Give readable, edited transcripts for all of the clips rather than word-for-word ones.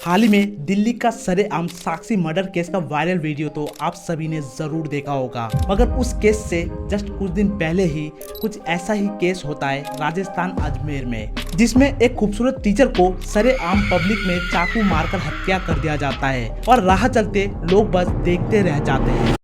हाल ही में दिल्ली का सरेआम साक्षी मर्डर केस का वायरल वीडियो तो आप सभी ने जरूर देखा होगा, मगर उस केस से जस्ट कुछ दिन पहले ही कुछ ऐसा ही केस होता है राजस्थान अजमेर में, जिसमें एक खूबसूरत टीचर को सरेआम पब्लिक में चाकू मारकर हत्या कर दिया जाता है और राह चलते लोग बस देखते रह जाते हैं।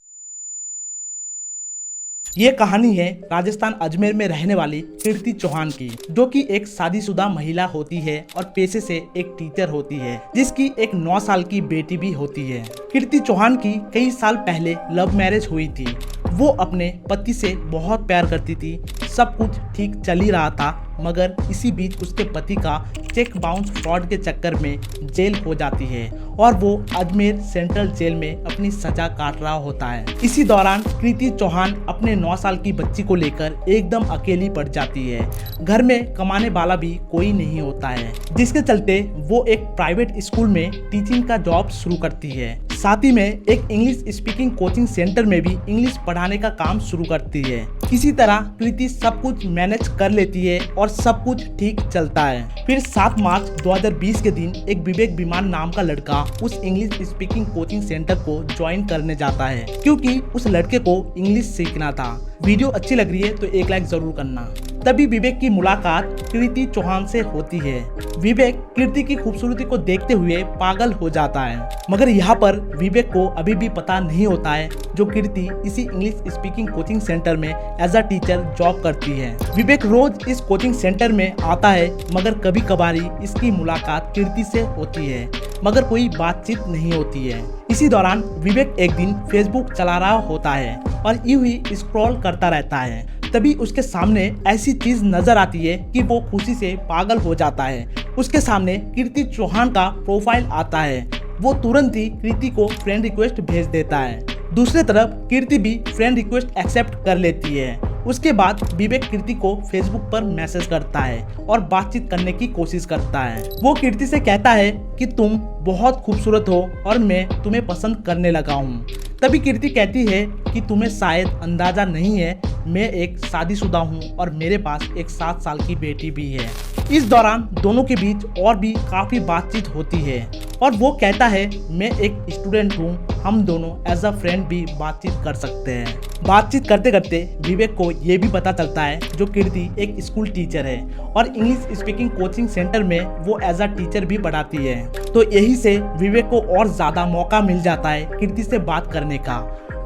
ये कहानी है राजस्थान अजमेर में रहने वाली कीर्ति चौहान की, जो कि एक शादीशुदा महिला होती है और पेशे से एक टीचर होती है, जिसकी एक 9 साल की बेटी भी होती है। कीर्ति चौहान की कई साल पहले लव मैरिज हुई थी। वो अपने पति से बहुत प्यार करती थी, सब कुछ ठीक चल ही रहा था, मगर इसी बीच उसके पति का चेक बाउंस फ्रॉड के चक्कर में जेल हो जाती है और वो अजमेर सेंट्रल जेल में अपनी सजा काट रहा होता है। इसी दौरान कीर्ति चौहान अपने 9 साल की बच्ची को लेकर एकदम अकेली पड़ जाती है। घर में कमाने वाला भी कोई नहीं होता है, जिसके चलते वो एक प्राइवेट स्कूल में टीचिंग का जॉब शुरू करती है। साथ ही में एक इंग्लिश स्पीकिंग कोचिंग सेंटर में भी इंग्लिश पढ़ाने का काम शुरू करती है। किसी तरह कीर्ति सब कुछ मैनेज कर लेती है और सब कुछ ठीक चलता है। फिर 7 मार्च 2020 के दिन एक विवेक विमान नाम का लड़का उस इंग्लिश स्पीकिंग कोचिंग सेंटर को ज्वाइन करने जाता है, क्योंकि उस लड़के को इंग्लिश सीखना था। वीडियो अच्छी लग रही है तो एक लाइक जरूर करना। तभी विवेक की मुलाकात कीर्ति चौहान से होती है। विवेक कीर्ति की खूबसूरती को देखते हुए पागल हो जाता है, मगर यहाँ पर विवेक को अभी भी पता नहीं होता है जो कीर्ति इसी इंग्लिश स्पीकिंग कोचिंग सेंटर में एज अ टीचर जॉब करती है। विवेक रोज इस कोचिंग सेंटर में आता है, मगर कभी कभारी इसकी मुलाकात कीर्ति से होती है, मगर कोई बातचीत नहीं होती है। इसी दौरान विवेक एक दिन फेसबुक चला रहा होता है और यूं ही स्क्रॉल करता रहता है। तभी उसके सामने ऐसी चीज नजर आती है कि वो खुशी से पागल हो जाता है। उसके सामने कीर्ति चौहान का प्रोफाइल आता है। वो तुरंत ही कीर्ति को फ्रेंड रिक्वेस्ट भेज देता है। दूसरी तरफ कीर्ति भी फ्रेंड रिक्वेस्ट एक्सेप्ट कर लेती है। उसके बाद विवेक कीर्ति को फेसबुक पर मैसेज करता है और बातचीत करने की कोशिश करता है। वो कीर्ति से कहता है कि तुम बहुत खूबसूरत हो और मैं तुम्हें पसंद करने लगा हूँ। तभी कीर्ति कहती है कि तुम्हें शायद अंदाजा नहीं है, मैं एक शादीशुदा हूँ और मेरे पास एक 7 साल की बेटी भी है। इस दौरान दोनों के बीच और भी काफी बातचीत होती है और वो कहता है मैं एक स्टूडेंट हूँ, हम दोनों एज अ फ्रेंड भी बातचीत कर सकते हैं। बातचीत करते करते विवेक को ये भी पता चलता है जो कीर्ति एक स्कूल टीचर है और इंग्लिश स्पीकिंग कोचिंग सेंटर में वो एज अ टीचर भी पढ़ाती है। तो यही से विवेक को और ज्यादा मौका मिल जाता है कीर्ति से बात करने का।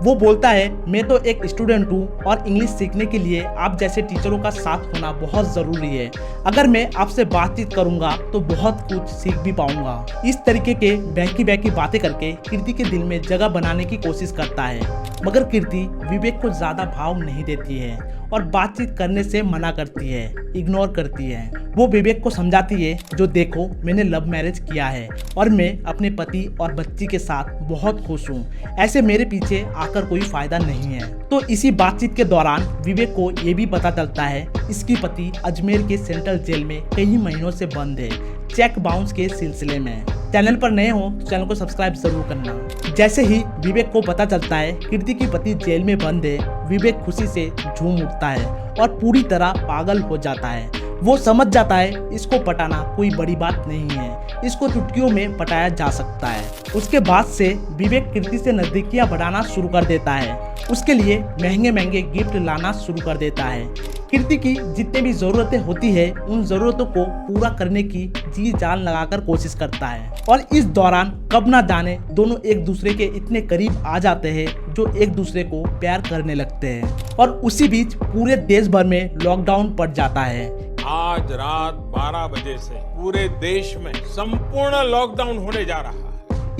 वो बोलता है मैं तो एक स्टूडेंट हूँ और इंग्लिश सीखने के लिए आप जैसे टीचरों का साथ होना बहुत ज़रूरी है। अगर मैं आपसे बातचीत करूँगा तो बहुत कुछ सीख भी पाऊँगा। इस तरीके के बहकी बहकी बातें करके कीर्ति के दिल में जगह बनाने की कोशिश करता है, मगर कीर्ति विवेक को ज़्यादा भाव नहीं देती है और बातचीत करने से मना करती है, इग्नोर करती है। वो विवेक को समझाती है जो देखो मैंने लव मैरिज किया है और मैं अपने पति और बच्ची के साथ बहुत खुश हूँ, ऐसे मेरे पीछे आकर कोई फायदा नहीं है। तो इसी बातचीत के दौरान विवेक को ये भी पता चलता है इसकी पति अजमेर के सेंट्रल जेल में कई महीनों से बंद है, चेक बाउंस के सिलसिले में। चैनल पर नए हो तो चैनल को सब्सक्राइब जरूर करना। जैसे ही विवेक को पता चलता है कीर्ति की पति जेल में बंद है, विवेक खुशी से झूम उठता है और पूरी तरह पागल हो जाता है। वो समझ जाता है इसको पटाना कोई बड़ी बात नहीं है, इसको चुटकियों में पटाया जा सकता है। उसके बाद से विवेक कीर्ति से नजदीकियां बढ़ाना शुरू कर देता है, उसके लिए महंगे महंगे गिफ्ट लाना शुरू कर देता है। कीर्ति की जितने भी ज़रूरतें होती है उन ज़रूरतों को पूरा करने की जी जान लगाकर कोशिश करता है और इस दौरान कब ना जाने दोनों एक दूसरे के इतने करीब आ जाते हैं जो एक दूसरे को प्यार करने लगते हैं। और उसी बीच पूरे देश भर में लॉकडाउन पड़ जाता है। आज रात 12 बजे से पूरे देश में संपूर्ण लॉकडाउन होने जा रहा है।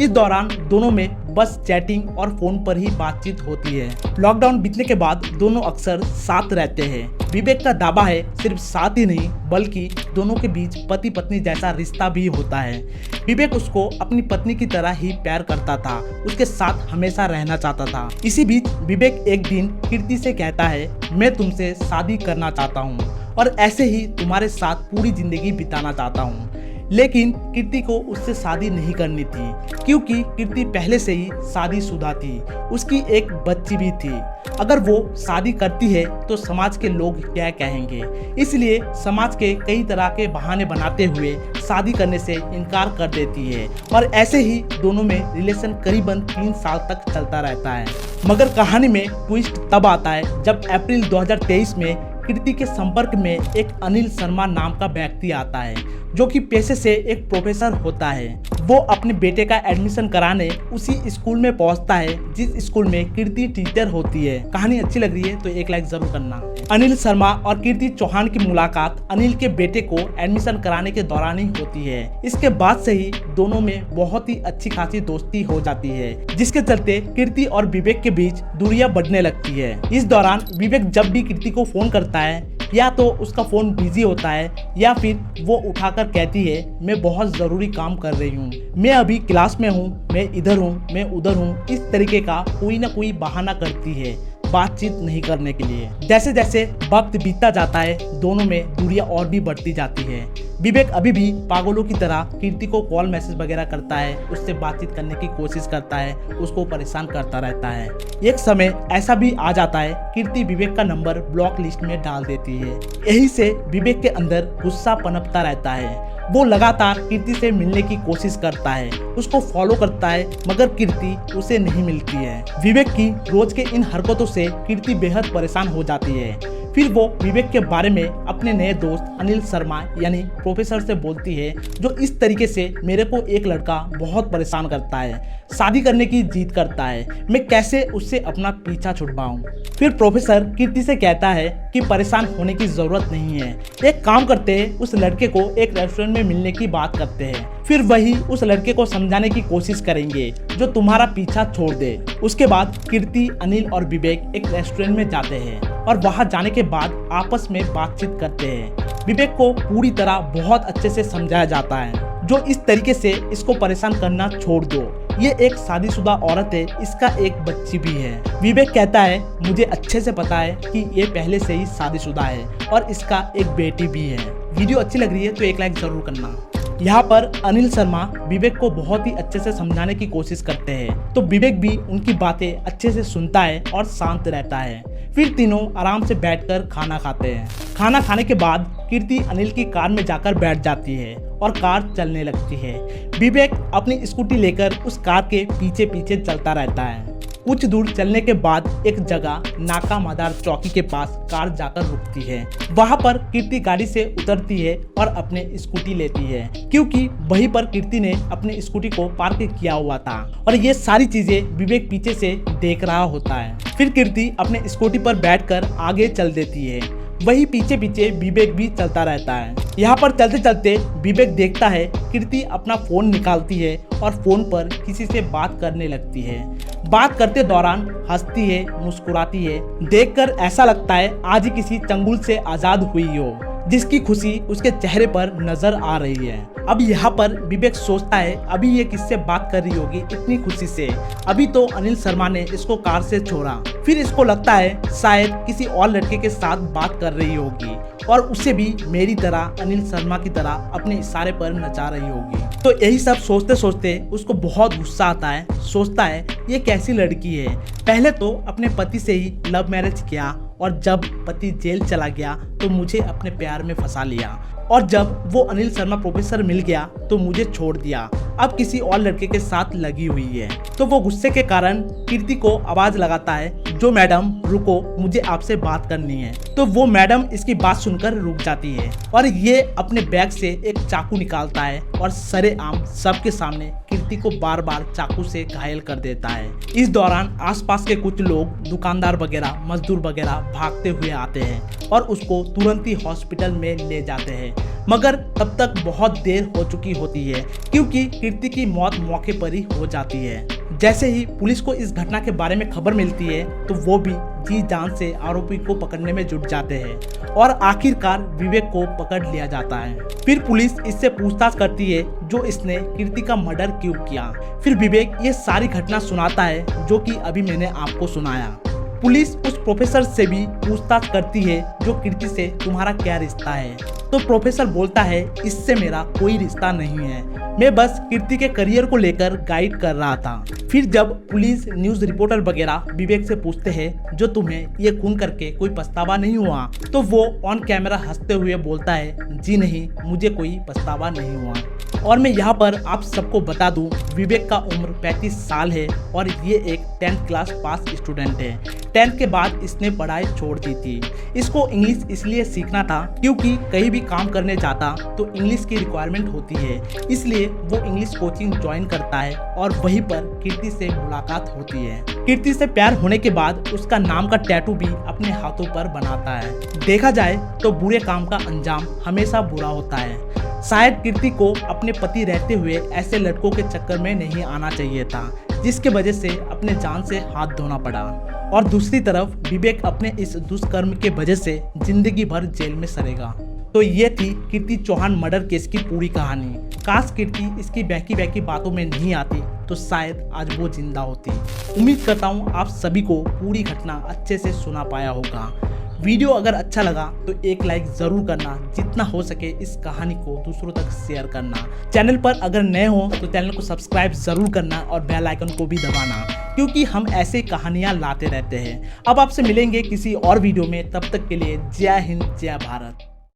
इस दौरान दोनों में बस चैटिंग और फोन पर ही बातचीत होती है। लॉकडाउन बीतने के बाद दोनों अक्सर साथ रहते हैं। विवेक का दावा है सिर्फ साथ ही नहीं बल्कि दोनों के बीच पति पत्नी जैसा रिश्ता भी होता है। विवेक उसको अपनी पत्नी की तरह ही प्यार करता था, उसके साथ हमेशा रहना चाहता था। इसी बीच विवेक एक दिन कीर्ति से कहता है मैं तुमसे शादी करना चाहता हूँ और ऐसे ही तुम्हारे साथ पूरी जिंदगी बिताना चाहता हूँ। लेकिन कीर्ति को उससे शादी नहीं करनी थी, क्योंकि कीर्ति पहले से ही शादीशुदा थी। उसकी एक बच्ची भी थी। अगर वो शादी करती है तो समाज के लोग क्या कहेंगे, इसलिए समाज के कई तरह के बहाने बनाते हुए शादी करने से इनकार कर देती है। और ऐसे ही दोनों में रिलेशन करीबन 3 साल तक चलता रहता है। मगर कहानी में ट्विस्ट तब आता है जब अप्रैल 2023 में कीर्ति के संपर्क में एक अनिल शर्मा नाम का व्यक्ति आता है, जो कि पेशे से एक प्रोफेसर होता है। वो अपने बेटे का एडमिशन कराने उसी स्कूल में पहुंचता है जिस स्कूल में कीर्ति टीचर होती है। कहानी अच्छी लग रही है तो एक लाइक जरूर करना। अनिल शर्मा और कीर्ति चौहान की मुलाकात अनिल के बेटे को एडमिशन कराने के दौरान ही होती है। इसके बाद से ही दोनों में बहुत ही अच्छी खासी दोस्ती हो जाती है, जिसके चलते कीर्ति और विवेक के बीच दूरियां बढ़ने लगती है। इस दौरान विवेक जब भी कीर्ति को फोन करता है, या तो उसका फोन बिजी होता है या फिर वो उठाकर कहती है मैं बहुत जरूरी काम कर रही हूँ, मैं अभी क्लास में हूँ, मैं इधर हूँ, मैं उधर हूँ। इस तरीके का कोई ना कोई बहाना करती है बातचीत नहीं करने के लिए। जैसे जैसे वक्त बीतता जाता है दोनों में दूरियां और भी बढ़ती जाती है। विवेक अभी भी पागलों की तरह कीर्ति को कॉल मैसेज वगैरह करता है, उससे बातचीत करने की कोशिश करता है, उसको परेशान करता रहता है। एक समय ऐसा भी आ जाता है कीर्ति विवेक का नंबर ब्लॉक लिस्ट में डाल देती है। यही से विवेक के अंदर गुस्सा पनपता रहता है। वो लगातार कीर्ति से मिलने की कोशिश करता है, उसको फॉलो करता है, मगर कीर्ति उसे नहीं मिलती है। विवेक की रोज के इन हरकतों से कीर्ति बेहद परेशान हो जाती है। फिर वो विवेक के बारे में अपने नए दोस्त अनिल शर्मा यानी प्रोफेसर से बोलती है, जो इस तरीके से मेरे को एक लड़का बहुत परेशान करता है, शादी करने की जिद करता है, मैं कैसे उससे अपना पीछा छुड़वाऊं। फिर प्रोफेसर कीर्ति से कहता है कि परेशान होने की जरूरत नहीं है, एक काम करते हैं, उस लड़के को एक रेस्टोरेंट में मिलने की बात करते हैं, फिर वही उस लड़के को समझाने की कोशिश करेंगे जो तुम्हारा पीछा छोड़ दे। उसके बाद कीर्ति, अनिल और विवेक एक रेस्टोरेंट में जाते हैं और वहां जाने के बाद आपस में बातचीत करते हैं। विवेक को पूरी तरह बहुत अच्छे से समझाया जाता है, जो इस तरीके से इसको परेशान करना छोड़ दो, ये एक शादीशुदा औरत है, इसका एक बच्ची भी है। विवेक कहता है मुझे अच्छे से पता है कि ये पहले से ही शादीशुदा है और इसका एक बेटी भी है। वीडियो अच्छी लग रही है तो एक लाइक जरूर करना। यहाँ पर अनिल शर्मा विवेक को बहुत ही अच्छे से समझाने की कोशिश करते हैं, तो विवेक भी उनकी बातें अच्छे से सुनता है और शांत रहता है। फिर तीनों आराम से बैठकर खाना खाते हैं। खाना खाने के बाद कीर्ति अनिल की कार में जाकर बैठ जाती है और कार चलने लगती है। विवेक अपनी स्कूटी लेकर उस कार के पीछे पीछे चलता रहता है। कुछ दूर चलने के बाद एक जगह नाका मदार चौकी के पास कार जाकर रुकती है। वहां पर कीर्ति गाड़ी से उतरती है और अपने स्कूटी लेती है, क्योंकि वहीं पर कीर्ति ने अपने स्कूटी को पार्क किया हुआ था और ये सारी चीजें विवेक पीछे से देख रहा होता है। फिर कीर्ति अपने स्कूटी पर बैठकर आगे चल देती है, वही पीछे पीछे विवेक भी चलता रहता है। यहाँ पर चलते चलते विवेक देखता है कीर्ति अपना फोन निकालती है और फोन पर किसी से बात करने लगती है। बात करते दौरान हंसती है, मुस्कुराती है। देखकर ऐसा लगता है आज ही किसी चंगुल से आजाद हुई हो, जिसकी खुशी उसके चेहरे पर नजर आ रही है। अब यहाँ पर विवेक सोचता है अभी ये किससे बात कर रही होगी इतनी खुशी से, अभी तो अनिल शर्मा ने इसको कार से छोड़ा। फिर इसको लगता है शायद किसी और लड़के के साथ बात कर रही होगी और उसे भी मेरी तरह अनिल शर्मा की तरह अपने इशारे पर नचा रही होगी। तो यही सब सोचते सोचते उसको बहुत गुस्सा आता है। सोचता है ये कैसी लड़की है, पहले तो अपने पति से ही लव मैरिज किया और जब पति जेल चला गया तो मुझे अपने प्यार में फंसा लिया, और जब वो अनिल शर्मा प्रोफेसर मिल गया तो मुझे छोड़ दिया, अब किसी और लड़के के साथ लगी हुई है। तो वो गुस्से के कारण कीर्ति को आवाज लगाता है, जो मैडम रुको, मुझे आपसे बात करनी है। तो वो मैडम इसकी बात सुनकर रुक जाती है और ये अपने बैग से एक चाकू निकालता है और सरेआम सबके सामने कीर्ति को बार बार चाकू से घायल कर देता है। इस दौरान आसपास के कुछ लोग, दुकानदार वगैरह, मजदूर वगैरह भागते हुए आते हैं और उसको तुरंत ही हॉस्पिटल में ले जाते हैं, मगर तब तक बहुत देर हो चुकी होती है, क्योंकि कीर्ति की मौत मौके पर ही हो जाती है। जैसे ही पुलिस को इस घटना के बारे में खबर मिलती है तो वो भी जी जान से आरोपी को पकड़ने में जुट जाते हैं और आखिरकार विवेक को पकड़ लिया जाता है। फिर पुलिस इससे पूछताछ करती है जो इसने कीर्ति का मर्डर क्यों किया। फिर विवेक ये सारी घटना सुनाता है जो कि अभी मैंने आपको सुनाया। पुलिस उस प्रोफेसर से भी पूछताछ करती है जो कीर्ति से तुम्हारा क्या रिश्ता है, तो प्रोफेसर बोलता है इससे मेरा कोई रिश्ता नहीं है, मैं बस कीर्ति के करियर को लेकर गाइड कर रहा था। फिर जब पुलिस न्यूज रिपोर्टर वगैरह विवेक से पूछते हैं जो तुम्हें ये खून करके कोई पछतावा नहीं हुआ, तो वो ऑन कैमरा हंसते हुए बोलता है जी नहीं, मुझे कोई पछतावा नहीं हुआ। और मैं यहाँ पर आप सबको बता दूं, विवेक का उम्र 35 साल है और ये एक 10th क्लास पास स्टूडेंट है। 10th के बाद इसने पढ़ाई छोड़ दी थी। इसको इंग्लिश इसलिए सीखना था क्योंकि कहीं भी काम करने जाता तो इंग्लिश की रिक्वायरमेंट होती है, इसलिए वो इंग्लिश कोचिंग ज्वाइन करता है और वहीं पर कीर्ति से मुलाकात होती है। कीर्ति से प्यार होने के बाद उसका नाम का टैटू भी अपने हाथों पर बनाता है। देखा जाए तो बुरे काम का अंजाम हमेशा बुरा होता है। शायद कीर्ति को अपने पति रहते हुए ऐसे लड़कों के चक्कर में नहीं आना चाहिए था, जिसके वजह से अपने जान से हाथ धोना पड़ा। और दूसरी तरफ विवेक अपने इस दुष्कर्म के वजह से जिंदगी भर जेल में सड़ेगा। तो ये थी कीर्ति चौहान मर्डर केस की पूरी कहानी। काश कीर्ति इसकी बहकी बहकी बातों में नहीं आती तो शायद आज वो जिंदा होती। उम्मीद करता हूँ आप सभी को पूरी घटना अच्छे से सुना पाया होगा। वीडियो अगर अच्छा लगा तो एक लाइक जरूर करना, जितना हो सके इस कहानी को दूसरों तक शेयर करना। चैनल पर अगर नए हो तो चैनल को सब्सक्राइब जरूर करना और बेल आइकन को भी दबाना, क्योंकि हम ऐसे कहानियां लाते रहते हैं। अब आपसे मिलेंगे किसी और वीडियो में, तब तक के लिए जय हिंद जय भारत।